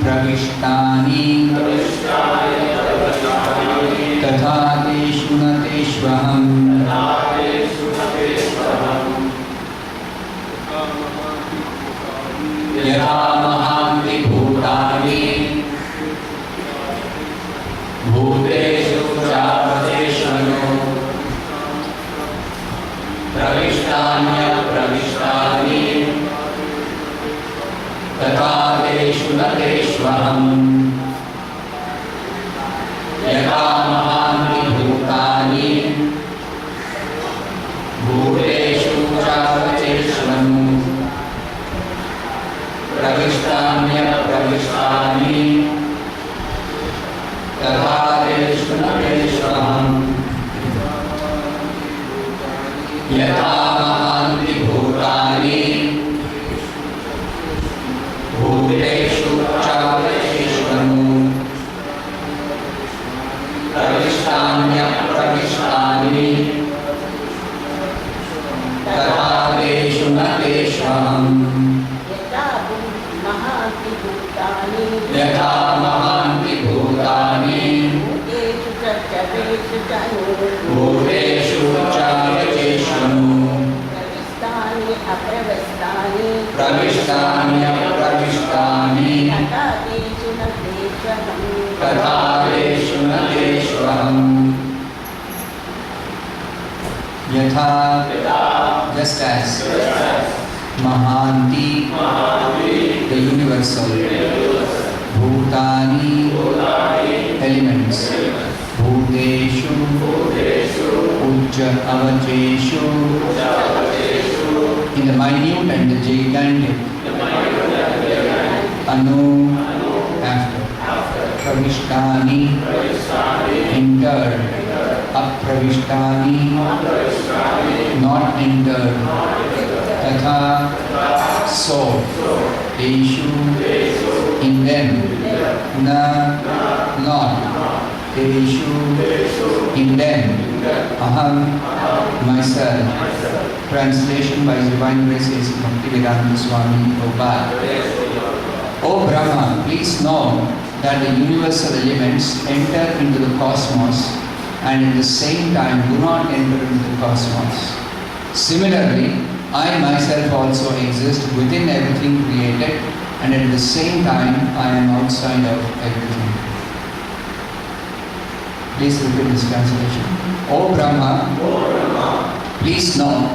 praviṣṭāny tathā teṣu na teṣvaham yathā mahānti bhūtāni bhūteṣūccāvaceṣv praviṣṭāny tathā teṣu na teṣvaham yathā mahānti bhūtāni bhūteṣūccāvaceṣv praviṣṭāny tathā teṣu na teṣvaham yathā mahānti bhūtāni bhūteṣūccāvaceṣv praviṣṭāny tathā teṣu na teṣvaham yathā mahānti bhūtāni bhūteṣūccāvaceṣv praviṣṭāni apraviṣṭāni tathā teṣu na teṣvaham yathā, just as mahānti, the universal, bhūtāni, elements, bhūteṣu, ucca-avaceṣu, in the minute and the gigantic, anu, after, praviṣṭāni, entered, apraviṣṭāni, not entered, tathā, so, teṣu, in them, na, not, teṣu, in them, aham, myself. Translation by His Divine Grace Bhaktivedanta Swami Prabhu. O Brahmā, please know that the universal elements enter into the cosmos and at the same time do not enter into the cosmos. Similarly, I myself also exist within everything created and at the same time I am outside of everything. Please repeat this translation. O Brahmā, please know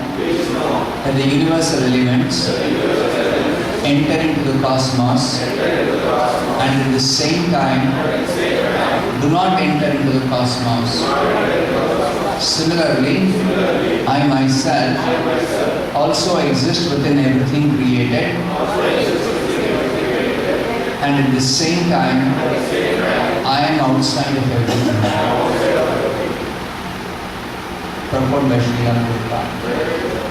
that the universal elements enter into the cosmos and at the same time do not enter into the cosmos. Similarly, I myself also exist within everything created and at the same time I am outside of everything. Purport by Srila Prabhupada.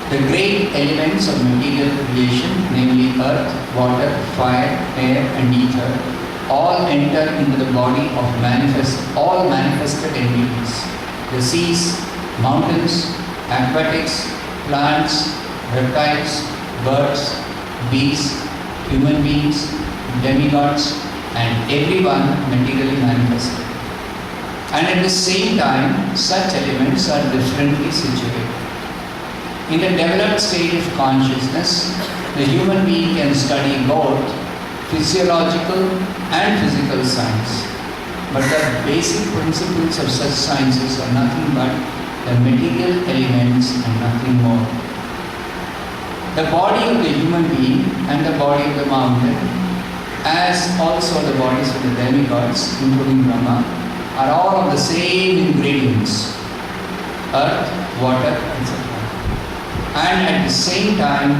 The great elements of material creation, namely earth, water, fire, air and ether, all enter into the body of all manifested entities. The seas, mountains, aquatics, plants, reptiles, birds, beasts, human beings, demigods and everyone materially manifested. And at the same time, such elements are differently situated. In the developed stage of consciousness, the human being can study both physiological and physical science. But the basic principles of such sciences are nothing but the material elements and nothing more. The body of the human being and the body of the mountain, as also the bodies of the demigods, including Brahma, are all of the same ingredients, earth, water, etc. And at the same time,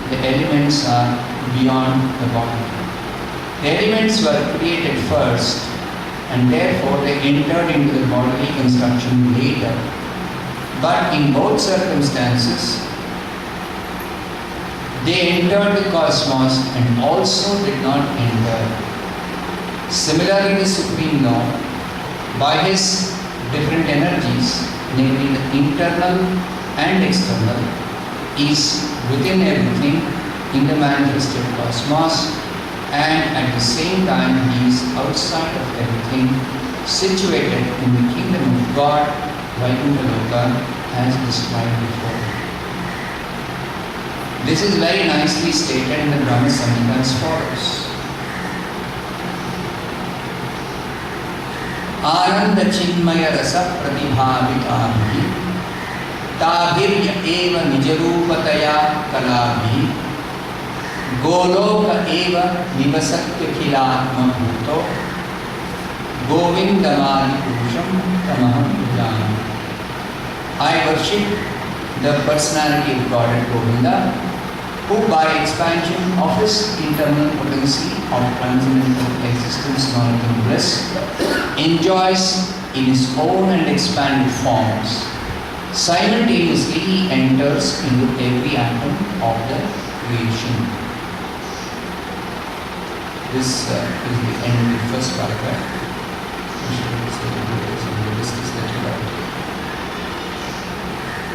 the elements are beyond the body. The elements were created first and therefore they entered into the bodily construction later. But in both circumstances, they entered the cosmos and also did not enter. Similarly, the Supreme Lord, by His different energies, namely the internal and external, is within everything in the manifested cosmos and at the same time he is outside of everything, situated in the kingdom of God, Vaikuntha as described before. This is very nicely stated in the Brahmā Samhita as follows. Ananda Chinmaya Rasa Pratibhavitābhi Tābhirya Eva Nijarupataya Kalabhi Goloka Eva Nivasatya Khilatma Bhūto Govindamadi Purusham Tamaham Bhūtāni. I worship the personality of God and Govinda, who by expansion of his internal potency of transcendental existence, knowledge and bliss, enjoys in his own and expanded forms. Simultaneously he enters into every atom of the creation. This is the end of the first paragraph. We should discuss that about.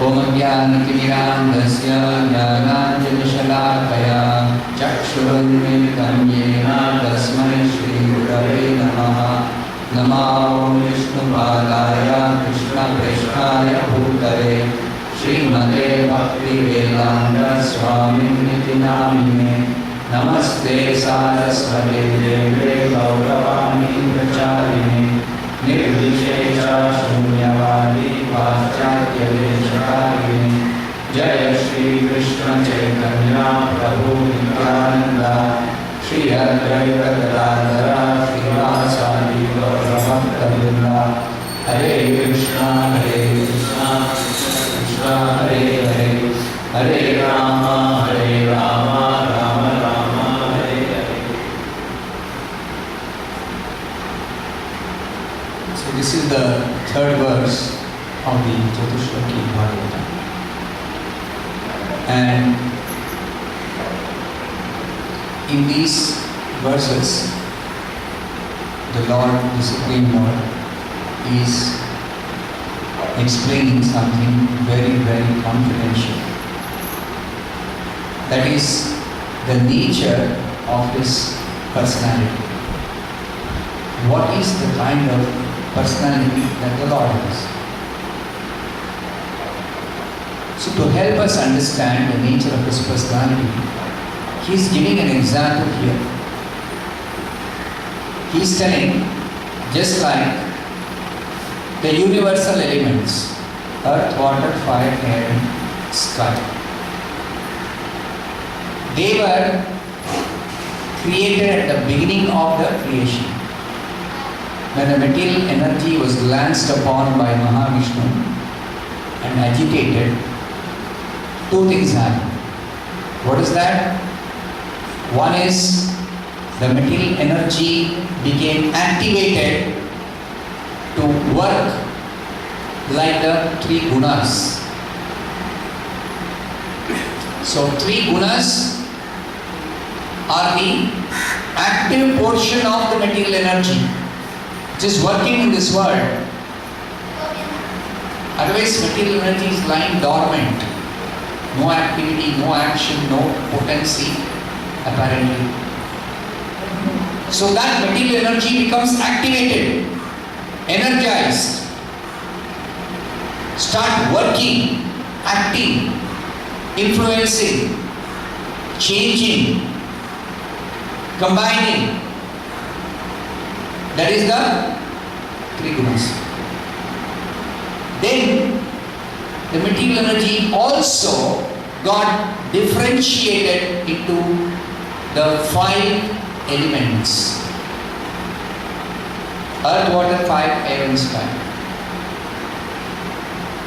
Om Jnana-timirandhasya Jnananjana-shalakaya Chakshurunmilitam Yena Tasmai Shri Gurave Namaha. Namo Vishnu-padaya Krishna-prishthaya Bhūtale Srimade Bhakti-vedanta Swamini Namine. Namaste Saraswate Deve Gauravani Pracharine Nirvishesha Shunyavadi Paschatya Deshakarine. Jaya Shri Krishna Chaitanya Prabhu Nityananda Shri Advaita Gadadhara Srivasadi Gauravakta. Hare Krishna Krishna Hare Hare, Hare Rama Rama Rama Hare Hare. So this is the third verse of the Chatushlaki Bhagavatam. And in these verses, the Lord, the Supreme Lord, is explaining something very, very confidential. That is the nature of his personality. What is the kind of personality that the Lord has? So to help us understand the nature of his personality, he is giving an example here. He is telling, just like the universal elements, earth, water, fire, air, and sky, they were created at the beginning of the creation. When the material energy was glanced upon by Mahavishnu and agitated, two things happened. What is that? One is the material energy became activated to work like the three gunas. So three gunas are the active portion of the material energy which is working in this world. Otherwise material energy is lying dormant. No activity, no action, no potency apparently. So that material energy becomes activated, energized, start working, acting, influencing, changing, combining. That is the three gunas. Then the material energy also got differentiated into the five elements: earth, water, fire, air and sky.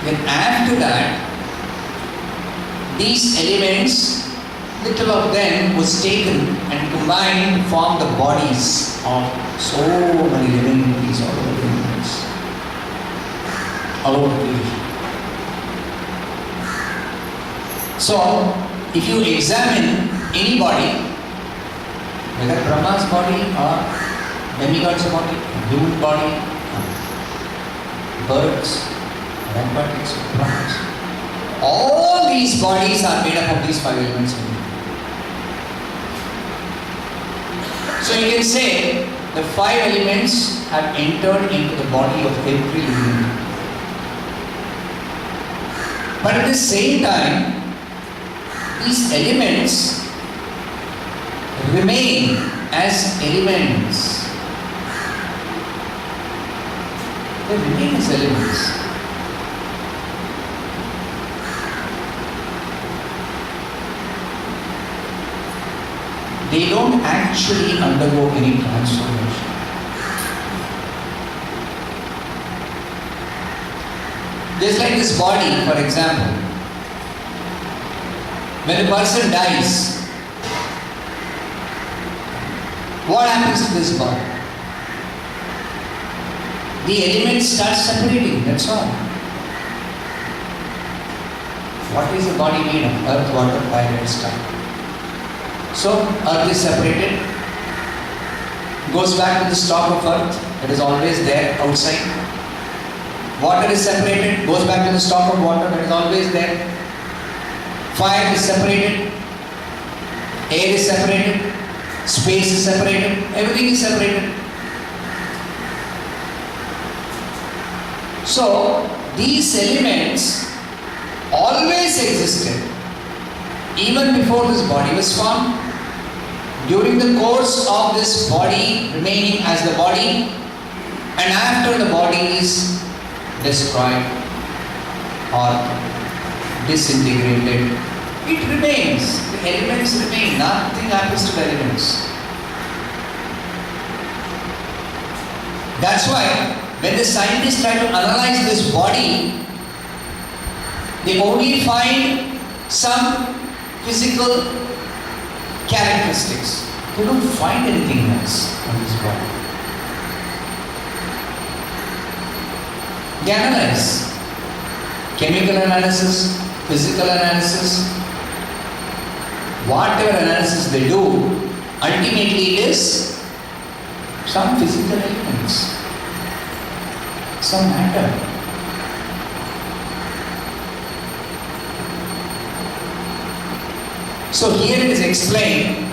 Then after that, these elements, little of them was taken and combined to form the bodies of so many living entities all over the universe, all over the creation. So, if you examine any body, whether Brahma's body or demigod's body, human body, birds, aquatics, plants, all these bodies are made up of these five elements. So you can say the 5 elements have entered into the body of every living being. But at the same time, these elements remain as elements. They remain as elements. They don't actually undergo any transformation. Just like this body, for example, when a person dies, what happens to this body? The elements start separating, that's all. What is the body made of? Earth, water, fire, and stuff. So, earth is separated, goes back to the stock of earth, it is always there outside. Water is separated, goes back to the stock of water, that is always there. Fire is separated, air is separated, space is separated, everything is separated. So, these elements always existed, even before this body was formed. During the course of this body remaining as the body, and after the body is destroyed or disintegrated, it remains. The elements remain. Nothing happens to the elements. That's why when the scientists try to analyze this body, they only find some physical characteristics. They don't find anything else on this body. They analyze. Chemical analysis, physical analysis, whatever analysis they do, ultimately it is some physical elements, some matter. So here it is explained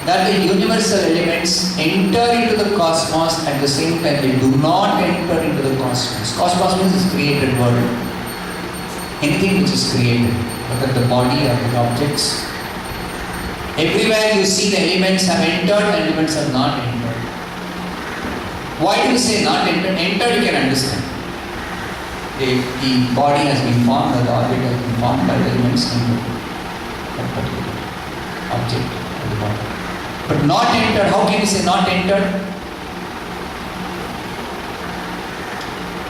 that the universal elements enter into the cosmos at the same time they do not enter into the cosmos. Cosmos means is created world. Anything which is created, whether the body or the objects. Everywhere you see the elements have entered and elements have not entered. Why do you say not entered? Entered you can understand. The body has been formed or the object has been formed by the elements entered. That particular object of the body. But not entered, how can you say not entered?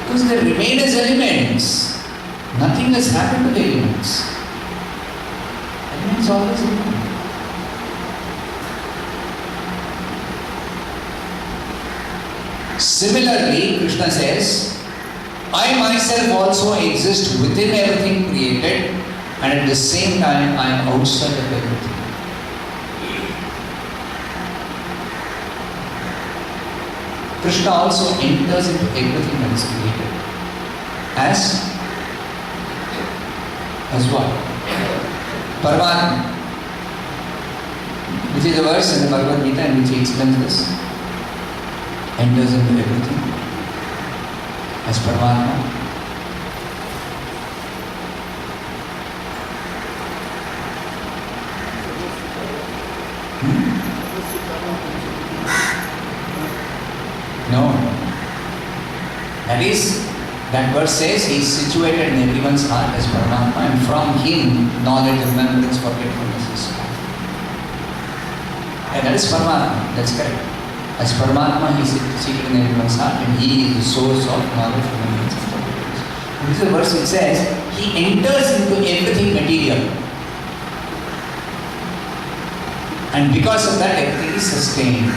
Because they remain as elements. Nothing has happened to the elements. Elements always remain. Similarly, Krishna says, I myself also exist within everything created, and at the same time I am outside of everything. Krishna also enters into everything that is created. As what? Parmatma. Which is a verse in the Bhagavad Gita in which he explains this. Enters into everything. As Parmatma. No. That verse says he is situated in everyone's heart as Brahmā, and from him knowledge, remembrance, forgetfulness is come. And that is Paramatma, that's correct. As Paramatma, he is seated in everyone's heart and he is the source of knowledge, remembrance, and forgetfulness. This is a verse which says he enters into everything material. And because of that, everything is sustained.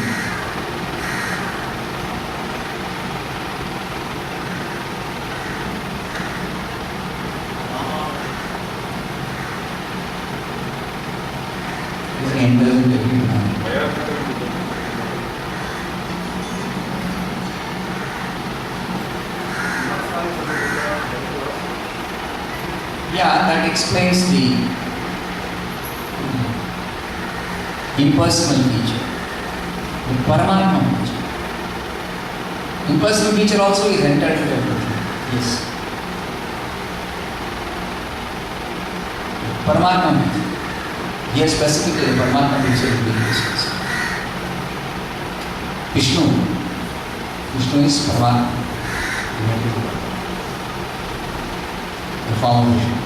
Yeah, that explains the impersonal feature. Paramatma nature. Impersonal nature also is entered into everything. Yes. Paramatma nature. Here specifically Paramatma nature is being discussed. Vishnu. Vishnu is Paramatma. The form of Vishnu.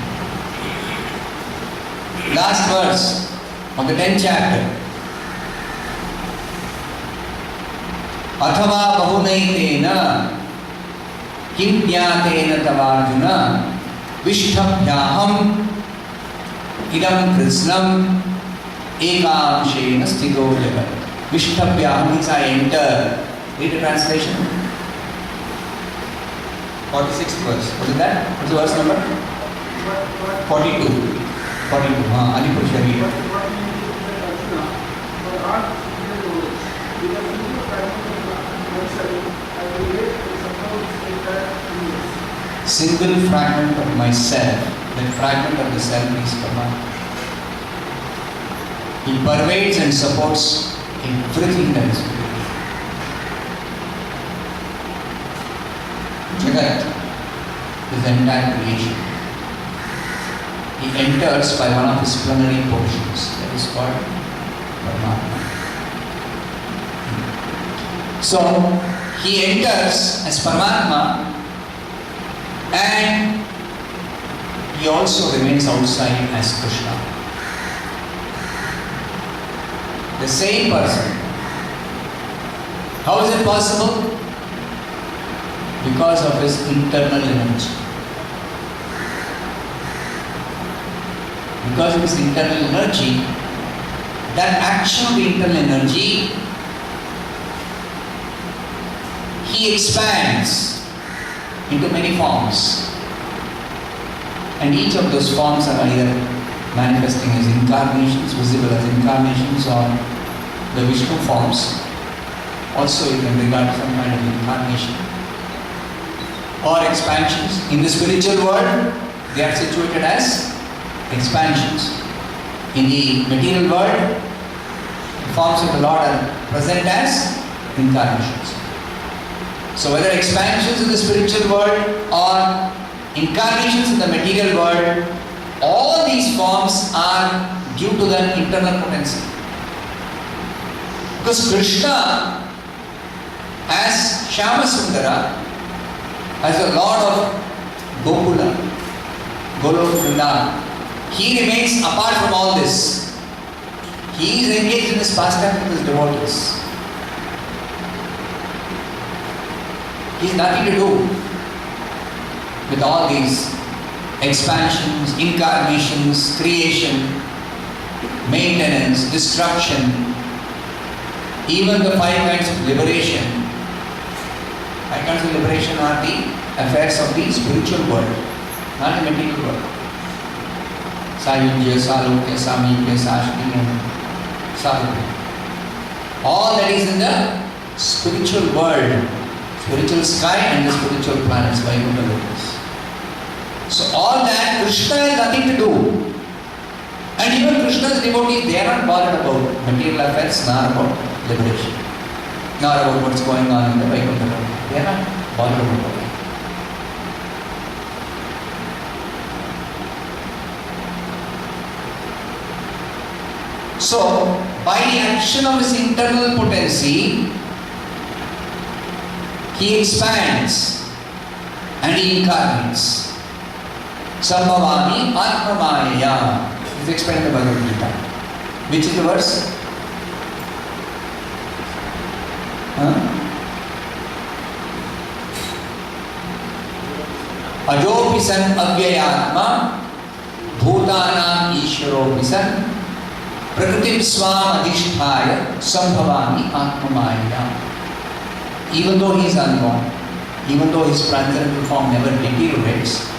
Last verse of the 10th chapter. अथवा बहुनैतेन किं ज्ञातेन तवार्जुन विष्ठभ्याहम् इदं कृत्स्नम् एकांशेन स्थितो जगत्. Viṣṭhabhyāham means I enter. Read the translation. 46th verse. What is that? What's the verse number? 42. 42. Adipurusha read. Single fragment of myself, that fragment of the self is Brahmā. He pervades and supports everything that is created. Jagat is the entire creation. He enters by one of his plenary portions, that is called Brahmā. So, he enters as Paramatma and he also remains outside as Krishna. The same person. How is it possible? Because of his internal energy. Because of his internal energy, that action of the internal energy, he expands into many forms, and each of those forms are either manifesting as incarnations, visible as incarnations, or the Vishnu forms. Also you can regard some kind of incarnation or expansions. In the spiritual world, they are situated as expansions. In the material world, the forms of the Lord are present as incarnations. So whether expansions in the spiritual world or incarnations in the material world, all these forms are due to the internal potency. Because Krishna, as Shyama Sundara, as the Lord of Gokula, Golok, he remains apart from all this. He is engaged in this pastime with his devotees. He has nothing to do with all these expansions, incarnations, creation, maintenance, destruction, even the 5 kinds of liberation. 5 kinds of liberation are the affairs of the spiritual world, not the material world. Sayujya, Salokya, Samikya, Sashti and Salokya. All that is in the spiritual world, spiritual sky and the spiritual planets, Vaikuntha lokas. So all that Krishna has nothing to do. And even Krishna's devotees, they are not bothered about material affairs, nor about liberation, nor about what's going on in the Vaikuntha lokas. They are not bothered about it. So, by the action of his internal potency, he expands and he incarnates. Sambhavami Atmamaya is explained in the Bhagavad Gita. Which is the verse? Ajopi san avyayatma bhūtānām īśvaropi san prakritim swam adhishthāya sambhavami atmamaya. Even though he is unborn, even though his transcendental form never deteriorates,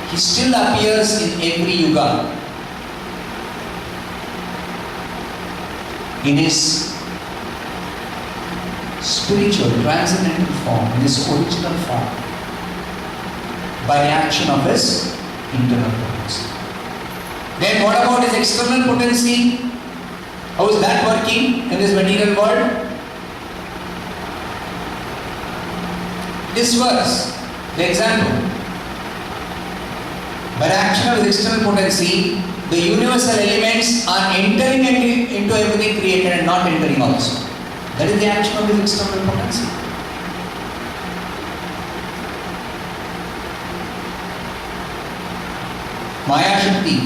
he still appears in every yuga in his spiritual, transcendental form, in his original form, by the action of his internal potency. Then what about his external potency? How is that working in this material world? This verse, the example. By the action of the external potency, the universal elements are entering into everything created and not entering also. That is the action of the external potency. Maya Shakti.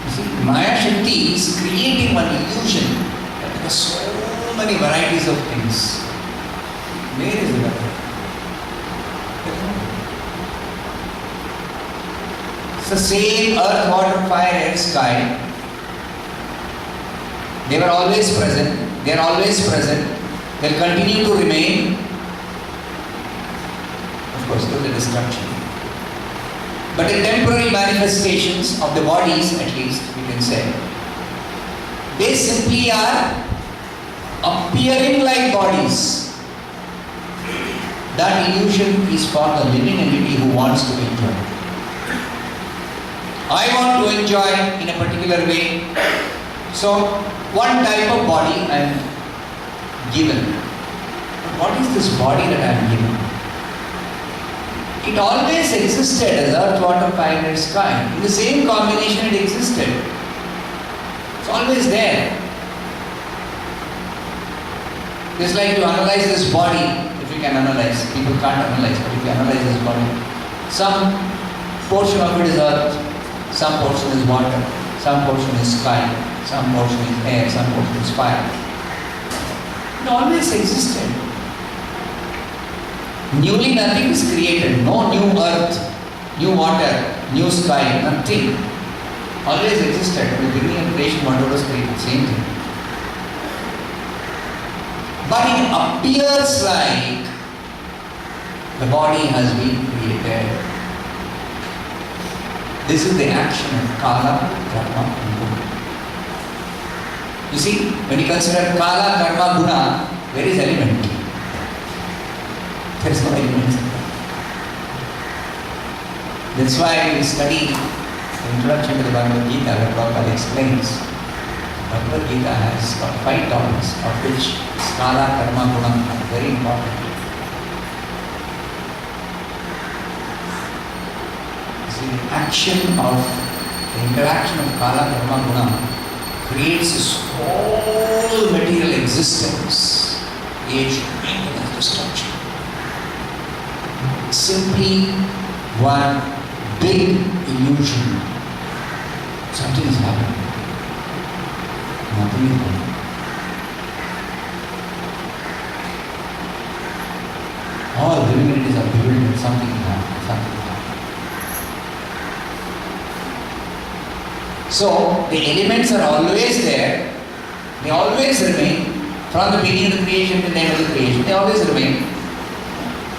You see, Maya Shakti is creating one illusion that there are so many varieties of things. Where is the variety? It's the same earth, water, fire, air, sky. They were always present. They are always present. They'll continue to remain. Of course, through the destruction. But the temporary manifestations of the bodies, at least, we can say, they simply are appearing like bodies. That illusion is for the living entity who wants to enjoy. I want to enjoy in a particular way. So, one type of body I am given. But what is this body that I am given? It always existed as earth, water, fire, and sky. In the same combination it existed. It's always there. Just like to analyze this body, if you can analyze, people can't analyze, but if you analyze this body, some portion of it is earth, some portion is water, some portion is sky, some portion is air, some portion is fire. It always existed. Newly nothing is created, no new earth, new water, new sky, nothing. Always existed. At the beginning of creation, whatever was created, same thing. But it appears like the body has been created. This is the action of Kala, Karma, and Guna. You see, when you consider Kala, Karma, Guna, where is element? There is no element. That's why we study the introduction to the Bhagavad Gita, where Prabhupada explains Bhagavad Gita has got 5 topics, of which Kala, Karma, Guna are very important. The action of the interaction of Kala, Karma, Guna creates this whole material existence, age, and destruction. Simply one big illusion. Something is happening. Nothing is happening. All living entities are bewildered. Something is happening. Something is happening. So, the elements are always there, they always remain, from the beginning of the creation to the end of the creation, they always remain.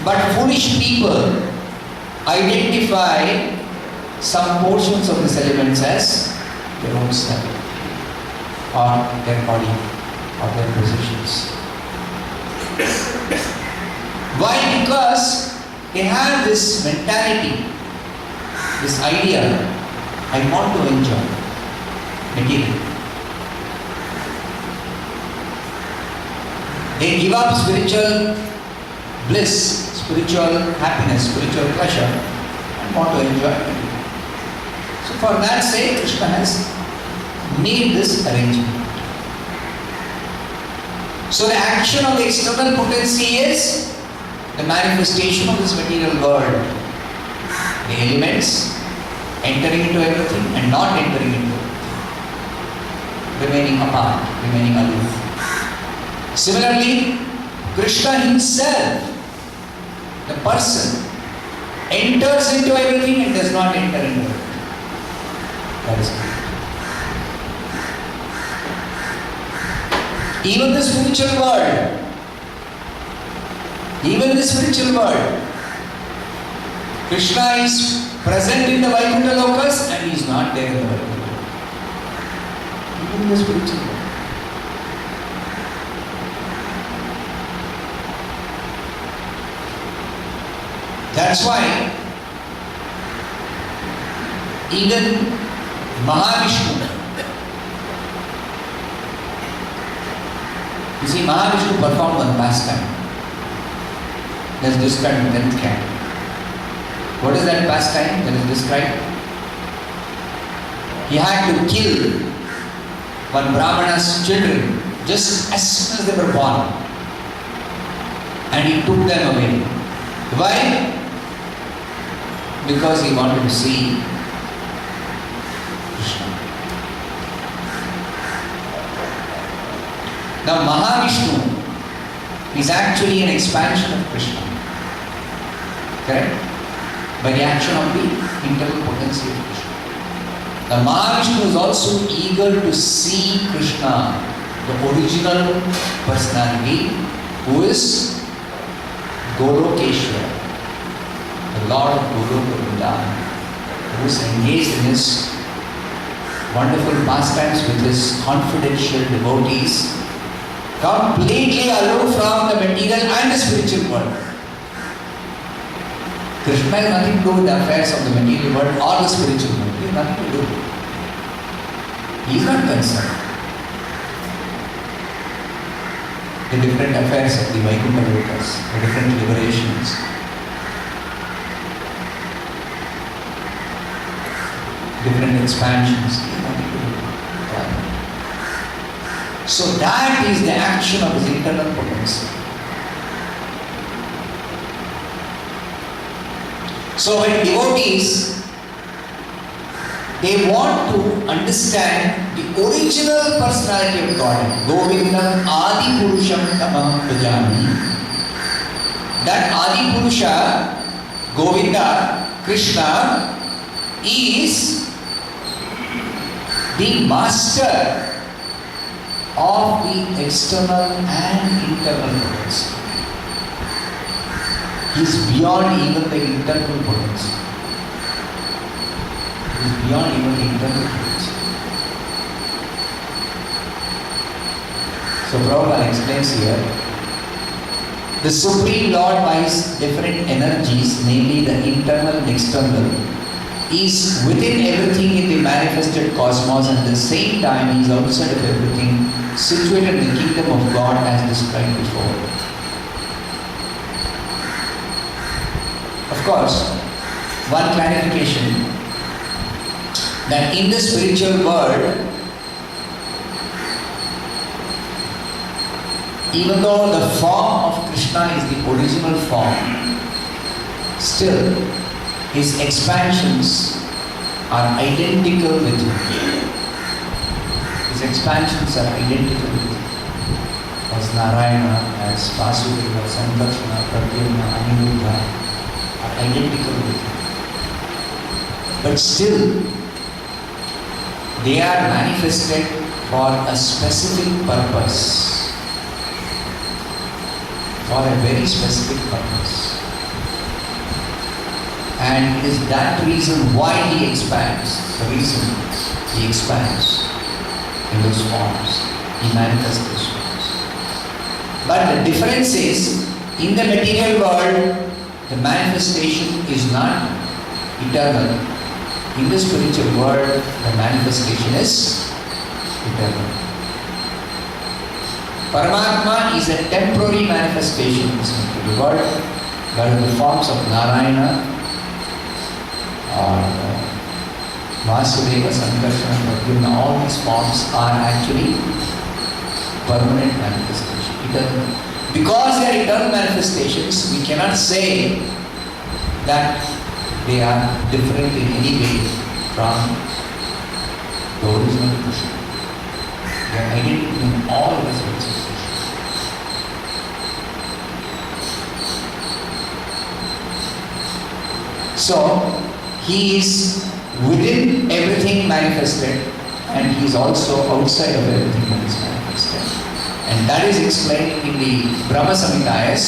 But foolish people identify some portions of these elements as their own self, or their body, or their possessions. Why? Because they have this mentality, this idea, I want to enjoy material. They give up spiritual bliss, spiritual happiness, spiritual pleasure, and want to enjoy it. So for that sake, Krishna has made this arrangement. So the action of the external potency is the manifestation of this material world. The elements entering into everything and not entering into it. Remaining apart, remaining aloof. Similarly, Krishna himself, the person, enters into everything and does not enter into it. That is correct. Even the spiritual world, Krishna is present in the Vaikuntha lokas and he is not there in the Vaikuntha lokas. Even the spiritual world. That's why even Mahavishnu, you see, Mahavishnu performed one pastime. That's described in 10th canto. What is that pastime that is described? He had to kill one Brahmana's children just as soon as they were born. And he took them away. Why? Because he wanted to see Krishna. Now Mahavishnu is actually an expansion of Krishna. Correct? By the action of the internal potency of Krishna. Now Mahavishnu is also eager to see Krishna, the original personality, who is Golokeshwara, the Lord of Goloka Vrindavan, who is engaged in his wonderful pastimes with his confidential devotees, completely aloof from the material and the spiritual world. Krishna has nothing to do with the affairs of the material world or the spiritual world. He has nothing to do. He is not concerned. The different affairs of the Vaikuntha lokas, the different liberations. Different expansions. He has nothing to do. So that is the action of his internal potency. So when devotees, they want to understand the original personality of God, Govindam Adi Purusham Tamam Bhajami, that Adi Purusha, Govinda, Krishna, is the master of the external and internal potency. He is beyond even the internal potency. He is beyond even the internal potency. So Prabhupada explains here, the Supreme Lord by his different energies, namely the internal and external, is within everything in the manifested cosmos, and at the same time he is outside of everything, situated in the kingdom of God as described before. Of course, one clarification, that in the spiritual world, even though the form of Krishna is the original form, still his expansions are identical with him. His expansions are identical with him. As Narayana, as Vasudeva, Sankarshana, Pradyumna, Aniruddha, are identical with him. But still, they are manifested for a specific purpose. For a very specific purpose. And it is that reason why he expands. The reason he expands in those forms. He manifests those forms. But the difference is, in the material world, the manifestation is not eternal. In the spiritual world, the manifestation is eternal. Paramatma is a temporary manifestation in the spiritual world, whereas the forms of Narayana or Vasudeva, Sankarshana, Pradyumna, all these forms are actually permanent manifestation, eternal. Because they are eternal manifestations, we cannot say that they are different in any way from the original Krishna. They are identical in all respects of Krishna. So, he is within everything manifested, and he is also outside of everything that is manifested. And that is explained in the Brahma Samhita.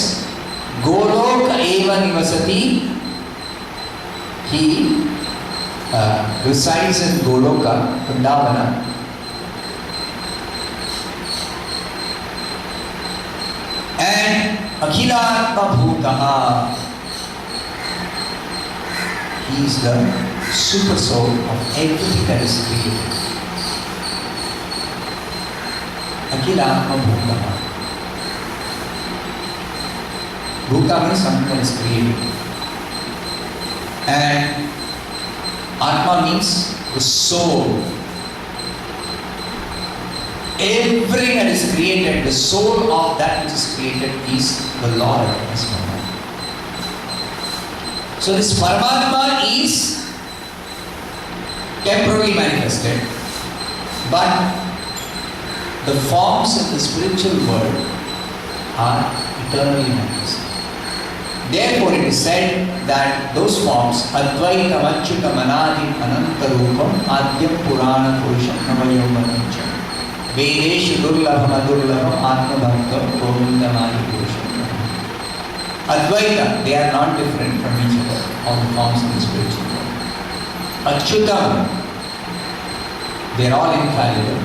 Goloka eva nivasati. He resides in Goloka, Vrindavana. And akhilatma bhūtāni. He is the super soul of everything that is created. Akhilatma bhūtāni. Bhuta means something that is created. And Atma means the soul. Everything that is created, the soul of that which is created is the Lord as Brahma. So this Paramatma is temporarily manifested, but the forms in the spiritual world are eternally manifested. Therefore it is said that those forms Advaitam Achyutam Anadim Anantarupam Adyam Purana Purusham Navayaumanancha Vedeshu Durlabham Adurlabham Atma Bhaktam Govindamadi Purusham. Advaita, they are not different from each other, all the forms in the spiritual world. Achyutam, they are all infallible.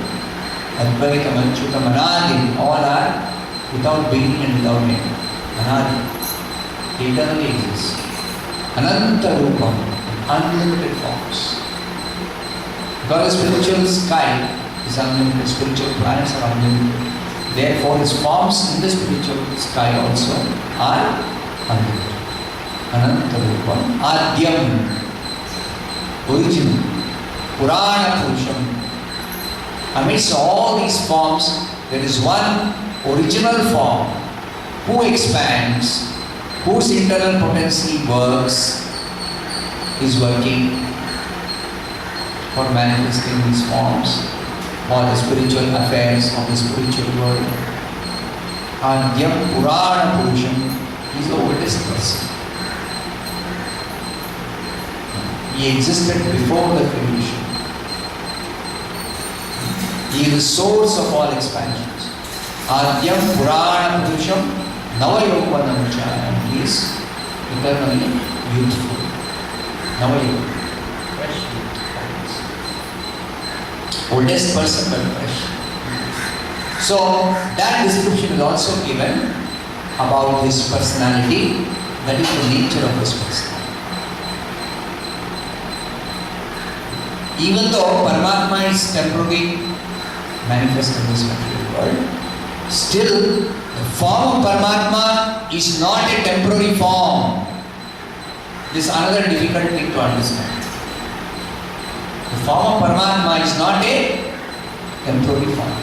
Advaitam, Achyutam, Anadim, all are without beginning and without end. Anadim, they eternally exist. Ananta Rupam, unlimited forms. Because the spiritual sky is unlimited, spiritual planets are unlimited. Therefore, his forms in the spiritual sky also are unlimited. Ananta Rupam, Adyam, original, Purana Purusham. Amidst all these forms, there is one original form who expands, whose internal potency works, is working for manifesting these forms for the spiritual affairs of the spiritual world. Adyam Purana Purusham is the oldest person. He existed before the creation. He is the source of all expansions. Adyam Purana Purusham Navayauvanamcha, and he is eternally youthful. Navayauvan, fresh youth. Oldest person but fresh. So that description is also given about his personality, that is the nature of his personality. Even though Paramatma is temporarily manifest in this material world, still the form of Paramatma is not a temporary form. This is another difficult thing to understand. The form of Paramatma is not a temporary form.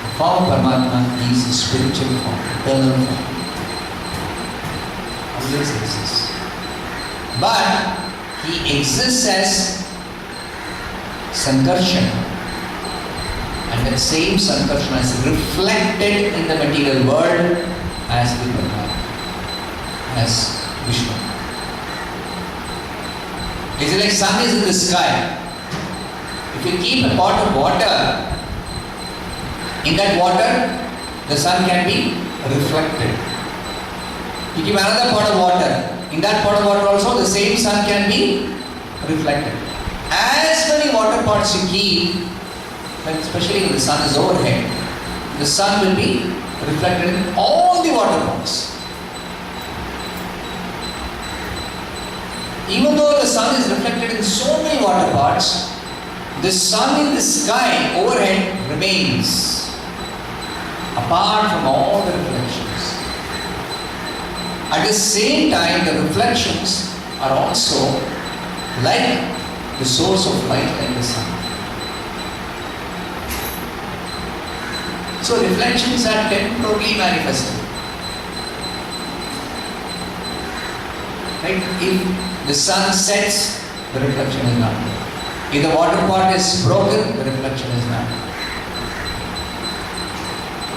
The form of Paramatma is a spiritual form, eternal form. Always exists. But he exists as Sankarsana. And that same Sankarsana is reflected in the material world as the Brahmā, as Vishnu. It's like sun is in the sky. If you keep a pot of water, in that water, the sun can be reflected. You keep another pot of water, in that pot of water also, the same sun can be reflected. As many water pots you keep, especially when the sun is overhead, the sun will be reflected in all the water pots. Even though the sun is reflected in so many water pots, the sun in the sky overhead remains apart from all the reflections. At the same time, the reflections are also like the source of light, like the sun. So reflections are temporarily manifested. Right? If the sun sets, the reflection is not there. If the water pot is broken, the reflection is not there.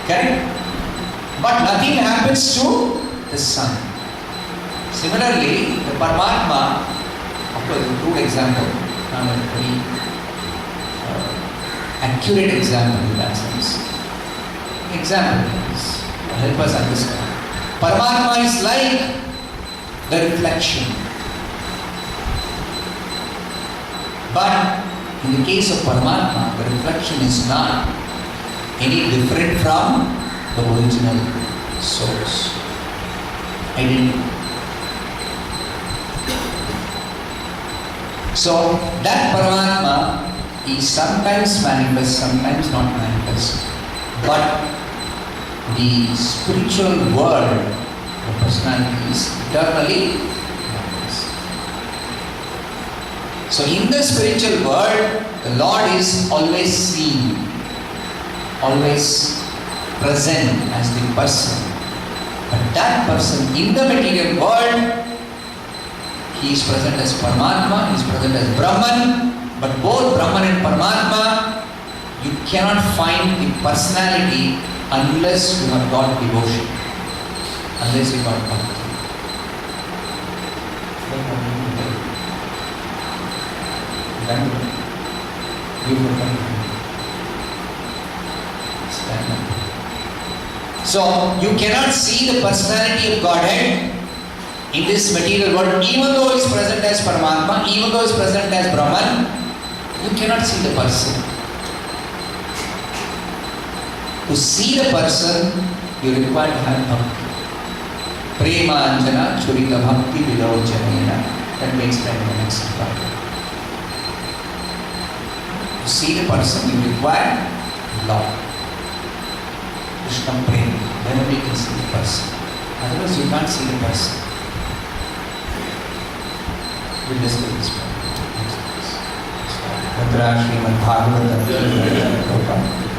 Correct? But nothing happens to the sun. Similarly, the Paramatma, of course, a crude example, not a very accurate example in that sense. Example is to help us understand. Paramatma is like the reflection. But in the case of Paramatma, the reflection is not any different from the original source. Identity. So that Paramatma is sometimes manifest, sometimes not manifest. But the spiritual world, the personality is eternally manifest. So in the spiritual world, the Lord is always seen, always present as the person. But that person in the material world, he is present as Paramatma, he is present as Brahman, but both Brahman and Paramatma, you cannot find the personality unless you have got devotion, unless you got bhakti. Stand up. So you cannot see the personality of Godhead in this material world, even though he is present as Paramatma, even though he is present as Brahman, you cannot see the person. To see the person, you require to have bhakti. Premanjana churita bhakti vilojanena. That we explain in the next part. To see the person, you require love. Krishna prema. Then only you can see the person. Otherwise, you can't see the person. We'll discuss this part. Srimad bhagavatam.